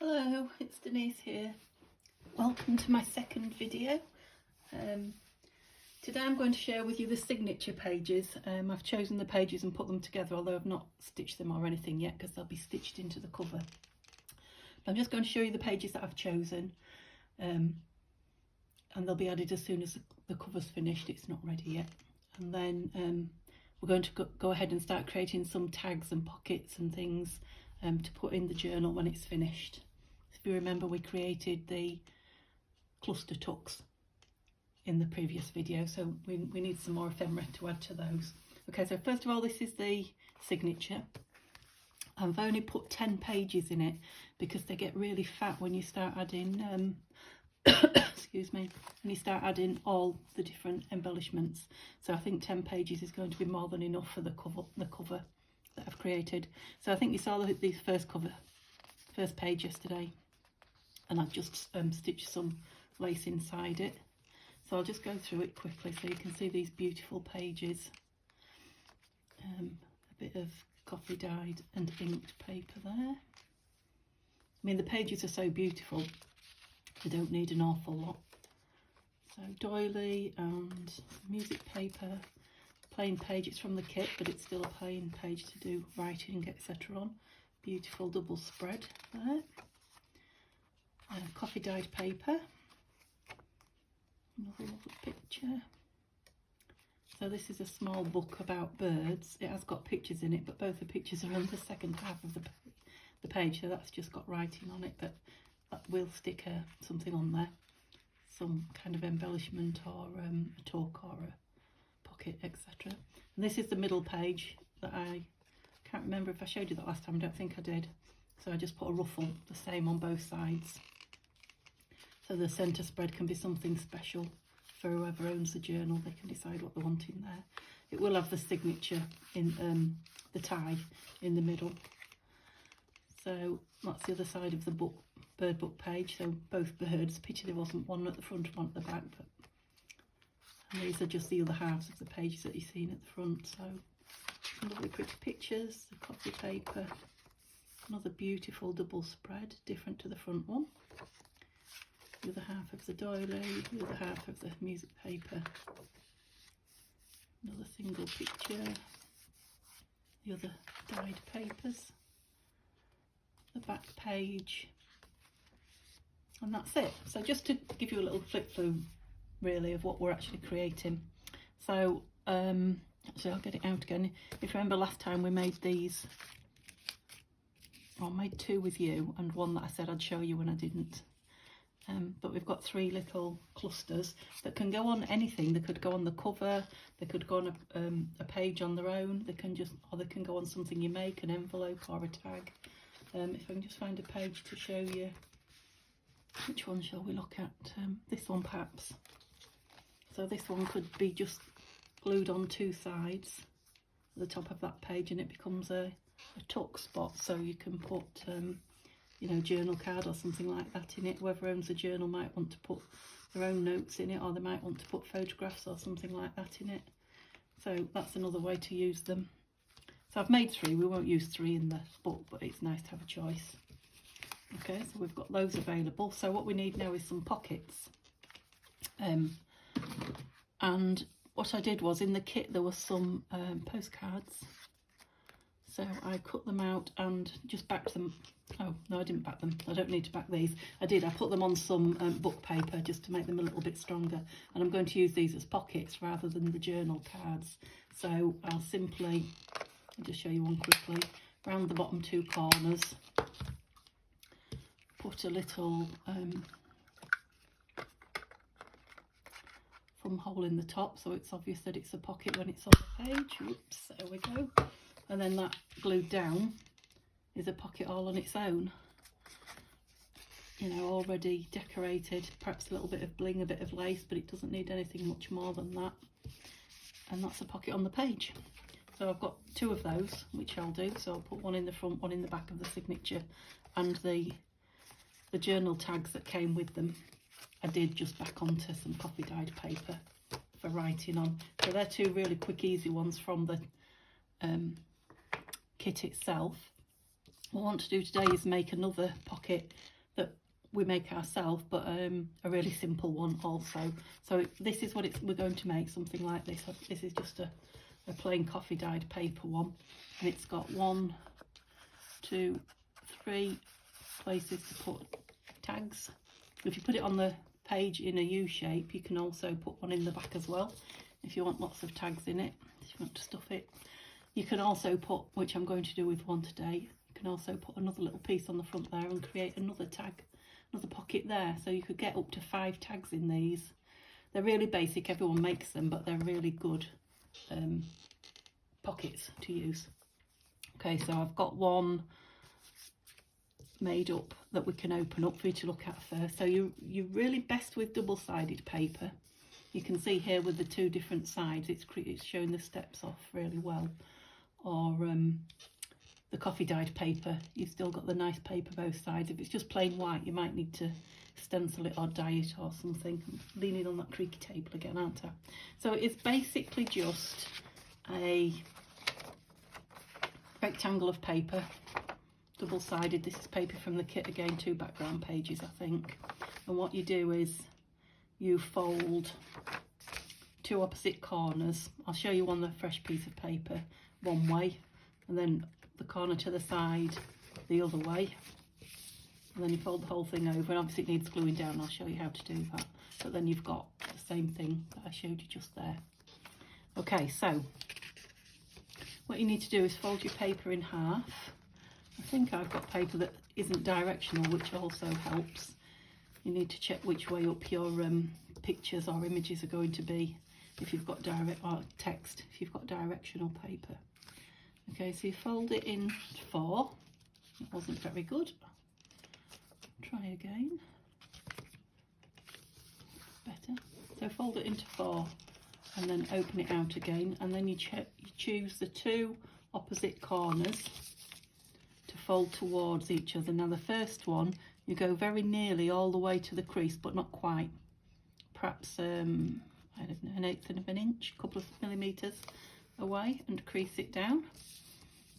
Hello, it's Denise here. Welcome to my second video. Today I'm going to share with you the signature pages. I've chosen the pages and put them together, although I've not stitched them or anything yet because they'll be stitched into the cover. I'm just going to show you the pages that I've chosen, and they'll be added as soon as the cover's finished. It's not ready yet. And then we're going to go ahead and start creating some tags and pockets and things to put in the journal when it's finished. If you remember, we created the cluster tucks in the previous video, so we need some more ephemera to add to those. Okay, so first of all, this is the signature. I've only put 10 pages in it because they get really fat when you start adding excuse me, when you start adding all the different embellishments. So I think 10 pages is going to be more than enough for the cover that I've created. So I think you saw the first page yesterday, and I've just stitched some lace inside it. So I'll just go through it quickly so you can see these beautiful pages. A bit of coffee dyed and inked paper there. I mean, the pages are so beautiful, they don't need an awful lot. So doily and music paper, plain page. It's from the kit, but it's still a plain page to do writing, etc. on. Beautiful double spread there. Coffee dyed paper. Another lovely picture. So this is a small book about birds. It has got pictures in it, but both the pictures are on the second half of the page, so that's just got writing on it, but we'll stick something on there, some kind of embellishment or a tuck or a pocket, etc. And this is the middle page that I can't remember if I showed you that last time. I don't think I did. So I just put a ruffle, the same on both sides. So the centre spread can be something special for whoever owns the journal. They can decide what they want in there. It will have the signature in the tie in the middle. So that's the other side of the bird book page. So both birds. Pity there wasn't one at the front and one at the back. And these are just the other halves of the pages that you've seen at the front. So lovely pretty pictures, the coffee paper, another beautiful double spread, different to the front one. The other half of the doily, the other half of the music paper, another single picture, the other dyed papers, the back page, and that's it. So just to give you a little flip through really of what we're actually creating. So actually I'll get it out again. If you remember last time we made these, I made two with you and one that I said I'd show you when I didn't. But we've got three little clusters that can go on anything. They could go on the cover, they could go on a page on their own, they can go on something you make, an envelope or a tag. If I can just find a page to show you, which one shall we look at? This one perhaps. So this one could be just glued on two sides at the top of that page, and it becomes a tuck spot, so you can put you know, journal card or something like that in it. Whoever owns the journal might want to put their own notes in it, or they might want to put photographs or something like that in it. So that's another way to use them. So I've made three. We won't use three in the book, but it's nice to have a choice. Okay, so we've got those available. So what we need now is some pockets. And what I did was, in the kit there was some postcards. So I cut them out and just backed them. Oh, no, I didn't back them. I don't need to back these. I did. I put them on some book paper just to make them a little bit stronger. And I'm going to use these as pockets rather than the journal cards. So I'll simply, I'll just show you one quickly. Round the bottom two corners, put a little thumb hole in the top so it's obvious that it's a pocket when it's on the page. Oops, there we go. And then that glued down is a pocket all on its own, you know, already decorated, perhaps a little bit of bling, a bit of lace, but it doesn't need anything much more than that. And that's a pocket on the page. So I've got two of those, which I'll do. So I'll put one in the front, one in the back of the signature, and the journal tags that came with them I did just back onto some coffee dyed paper for writing on. So they're two really quick, easy ones from the kit itself. what I want to do today is make another pocket that we make ourselves, but a really simple one also. So this is what we're going to make, something like this. This is just a plain coffee dyed paper one, and it's got 1, 2, 3 places to put tags. If you put it on the page in a U shape, you can also put one in the back as well if you want lots of tags in it, if you want to stuff it. You can also put, which I'm going to do with one today, you can also put another little piece on the front there and create another tag, another pocket there. So you could get up to 5 tags in these. They're really basic, everyone makes them, but they're really good pockets to use. Okay, so I've got one made up that we can open up for you to look at first. So you're really best with double-sided paper. You can see here with the 2 different sides, it's showing the steps off really well. Or the coffee dyed paper, you've still got the nice paper both sides. If it's just plain white, you might need to stencil it or dye it or something. I'm leaning on that creaky table again, aren't I? So it's basically just a rectangle of paper, double-sided. This is paper from the kit again, 2 background pages I think. And what you do is you fold 2 opposite corners. I'll show you on the fresh piece of paper one way, and then the corner to the side the other way, and then you fold the whole thing over, and obviously it needs gluing down. I'll show you how to do that, but then you've got the same thing that I showed you just there. Okay, so what you need to do is fold your paper in half. I think I've got paper that isn't directional, which also helps. You need to check which way up your pictures or images are going to be if you've got text, if you've got directional paper. Okay, so you fold it in 4. It wasn't very good. Try again. Better. So fold it into 4 and then open it out again, and then you choose the 2 opposite corners to fold towards each other. Now the first one, you go very nearly all the way to the crease, but not quite. Perhaps I don't know, 1/8 of an inch, a couple of millimetres away, and crease it down.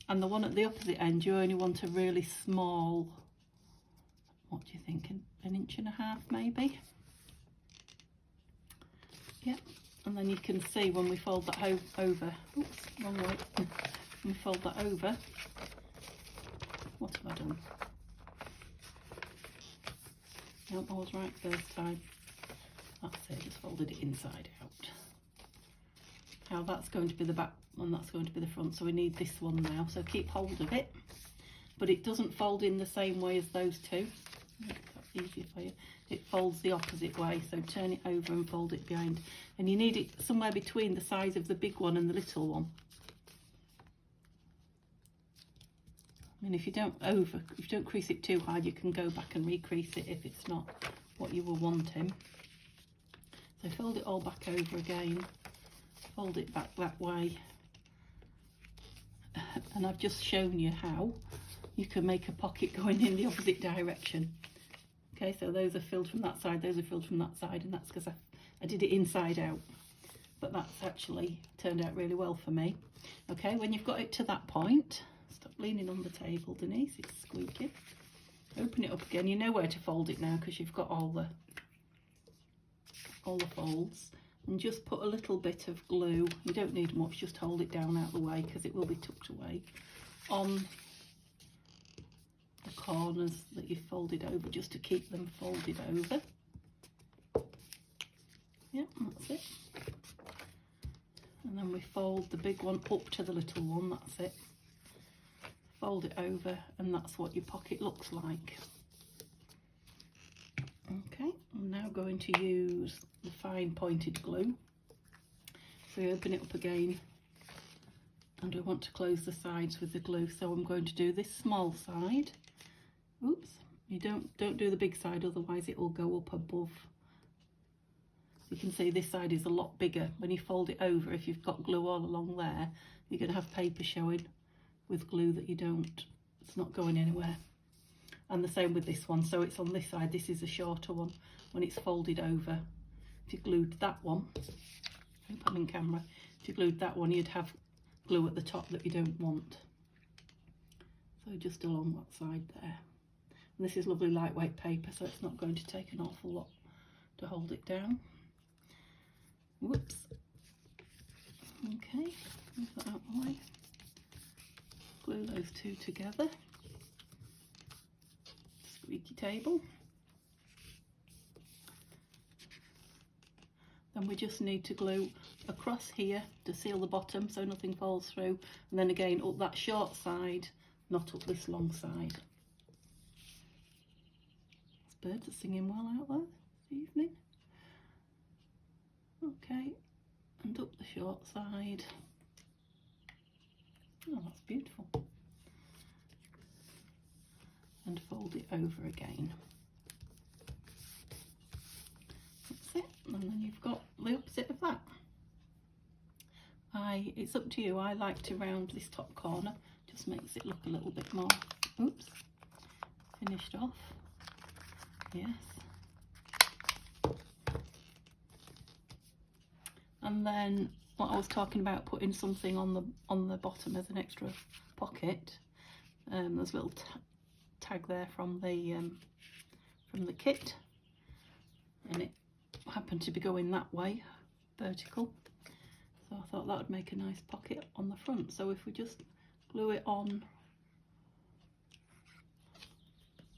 And the one at the opposite end, you only want a really small, what do you think, 1.5 inches maybe? Yep. And then you can see when we fold that over, oops, wrong way, when we fold that over, what have I done? Nope, I was right first time. That's it, just folded it inside out. Now that's going to be the back and that's going to be the front, so we need this one now. So keep hold of it, but it doesn't fold in the same way as those 2. That's easier for you. It folds the opposite way, so turn it over and fold it behind. And you need it somewhere between the size of the big one and the little one. I mean, if you don't crease it too hard, you can go back and recrease it if it's not what you were wanting. So fold it all back over again, fold it back that way, and I've just shown you how you can make a pocket going in the opposite direction. Okay, so those are filled from that side, those are filled from that side, and that's because I did it inside out, but that's actually turned out really well for me. Okay, when you've got it to that point, stop leaning on the table, Denise, it's squeaky. Open it up again. You know where to fold it now because you've got all the folds, and just put a little bit of glue. You don't need much, just hold it down out the way because it will be tucked away on the corners that you've folded over, just to keep them folded over. Yep, that's it. And then we fold the big one up to the little one, that's it. Fold it over, and that's what your pocket looks like. Okay, I'm now going to use the fine pointed glue. So you open it up again, and I want to close the sides with the glue. So I'm going to do this small side. Oops, you don't do the big side, otherwise it will go up above. You can see this side is a lot bigger. When you fold it over, if you've got glue all along there, you're going to have paper showing with glue that it's not going anywhere. And the same with this one. So it's on this side, this is a shorter one. When it's folded over, if you glued that one, I hope I'm in camera, if you glued that one, you'd have glue at the top that you don't want. So just along that side there. And this is lovely lightweight paper, so it's not going to take an awful lot to hold it down. Whoops. Okay, move that out of the way. Glue those two together. Squeaky table. Then we just need to glue across here to seal the bottom so nothing falls through, and then again up that short side, not up this long side. Those birds are singing well out there this evening. Okay, and up the short side. Oh, that's beautiful. And fold it over again. That's it, and then you've got the opposite of that. It's up to you. I like to round this top corner, just makes it look a little bit more, oops, finished off. Yes. And then what I was talking about, putting something on the bottom as an extra pocket. There's a little tag there from the kit, and it happened to be going that way, vertical. So I thought that would make a nice pocket on the front. So if we just glue it on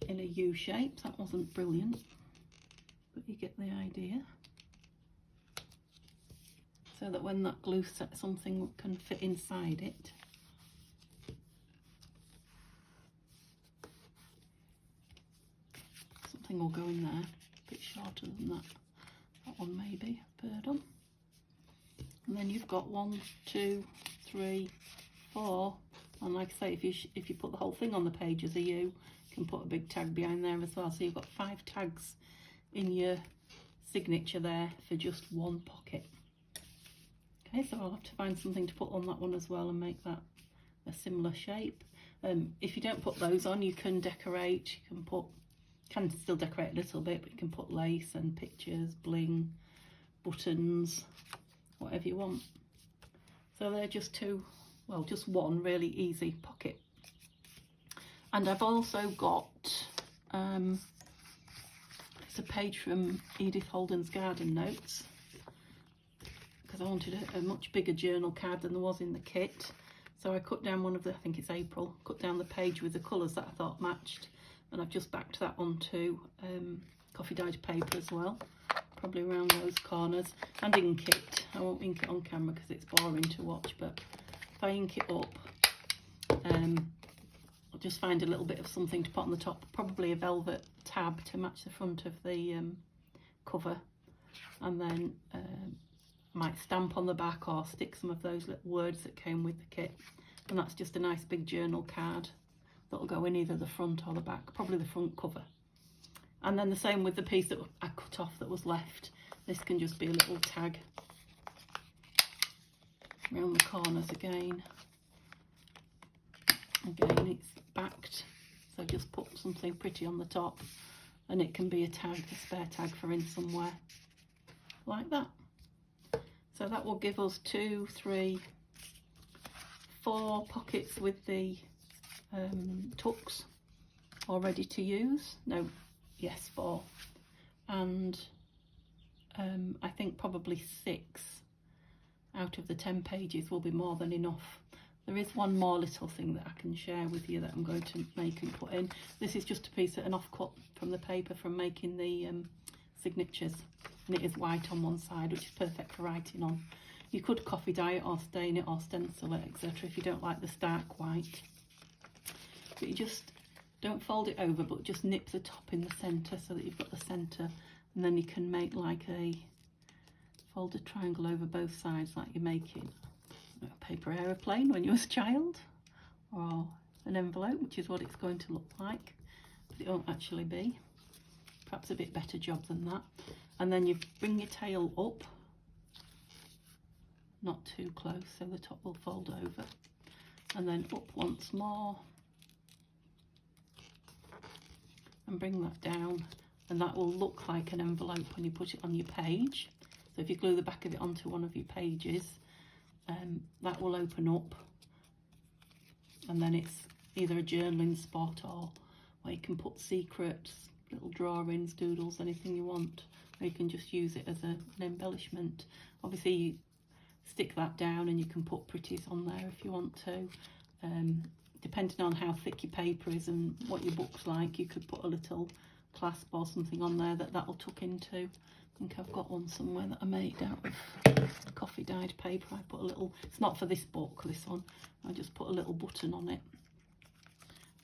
in a U shape, that wasn't brilliant, but you get the idea. So that when that glue set, something can fit inside it. Something will go in there, a bit shorter than that. That one maybe, bird on. And then you've got 1, 2, 3, 4. And like I say, if you put the whole thing on the page as a U, you can put a big tag behind there as well. So you've got 5 tags in your signature there for just one pocket. Okay, so I'll have to find something to put on that one as well and make that a similar shape. If you don't put those on, you can decorate. You can still decorate a little bit, but you can put lace and pictures, bling, buttons, whatever you want. So they're just just one really easy pocket. And I've also got it's a page from Edith Holden's Garden Notes, because I wanted a much bigger journal card than there was in the kit. So I cut down one of the, I think it's April, cut down the page with the colours that I thought matched, and I've just backed that onto coffee dyed paper as well, probably around those corners, and ink it. I won't ink it on camera because it's boring to watch, but if I ink it up, I'll just find a little bit of something to put on the top, probably a velvet tab to match the front of the cover, and then I might stamp on the back or stick some of those little words that came with the kit, and that's just a nice big journal card that'll go in either the front or the back, probably the front cover. And then the same with the piece that I cut off that was left. This can just be a little tag around the corners again. Again, it's backed, so just put something pretty on the top, and it can be a tag, a spare tag for in somewhere, like that. So that will give us 2, 3, 4 pockets with the tucks all ready to use. No, yes, 4. And I think probably 6 out of the 10 pages will be more than enough. There is one more little thing that I can share with you that I'm going to make and put in. This is just a piece of an offcut from the paper from making the signatures, and it is white on one side, which is perfect for writing on. You could coffee dye it or stain it or stencil it, etc., if you don't like the stark white. But you just don't fold it over, but just nip the top in the centre so that you've got the centre, and then you can make like a folded triangle over both sides, like you're making a paper aeroplane when you was a child, or an envelope, which is what it's going to look like, but it won't actually be. Perhaps a bit better job than that. And then you bring your tail up, not too close, so the top will fold over, and then up once more, and bring that down, and that will look like an envelope when you put it on your page. So if you glue the back of it onto one of your pages, that will open up, and then it's either a journaling spot or where you can put secrets, little drawings, doodles, anything you want, or you can just use it as an embellishment. Obviously you stick that down and you can put pretties on there if you want to. Depending on how thick your paper is and what your book's like, you could put a little clasp or something on there that'll tuck into. I think I've got one somewhere that I made out of coffee dyed paper. I put a little, it's not for this book, this one, I just put a little button on it,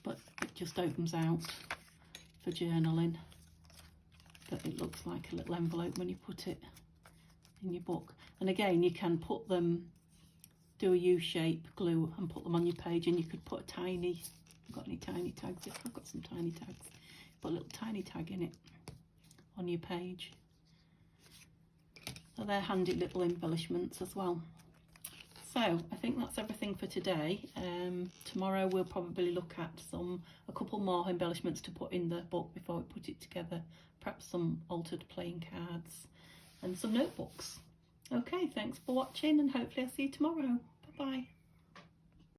but it just opens out for journaling, but it looks like a little envelope when you put it in your book. And again, you can put them, do a U-shape glue and put them on your page, and you could put a tiny, I've got any tiny tags? If I've got some tiny tags, put a little tiny tag in it on your page. So they're handy little embellishments as well. So I think that's everything for today. Tomorrow we'll probably look at a couple more embellishments to put in the book before we put it together. Perhaps some altered playing cards and some notebooks. Okay, thanks for watching, and hopefully I'll see you tomorrow. Bye bye.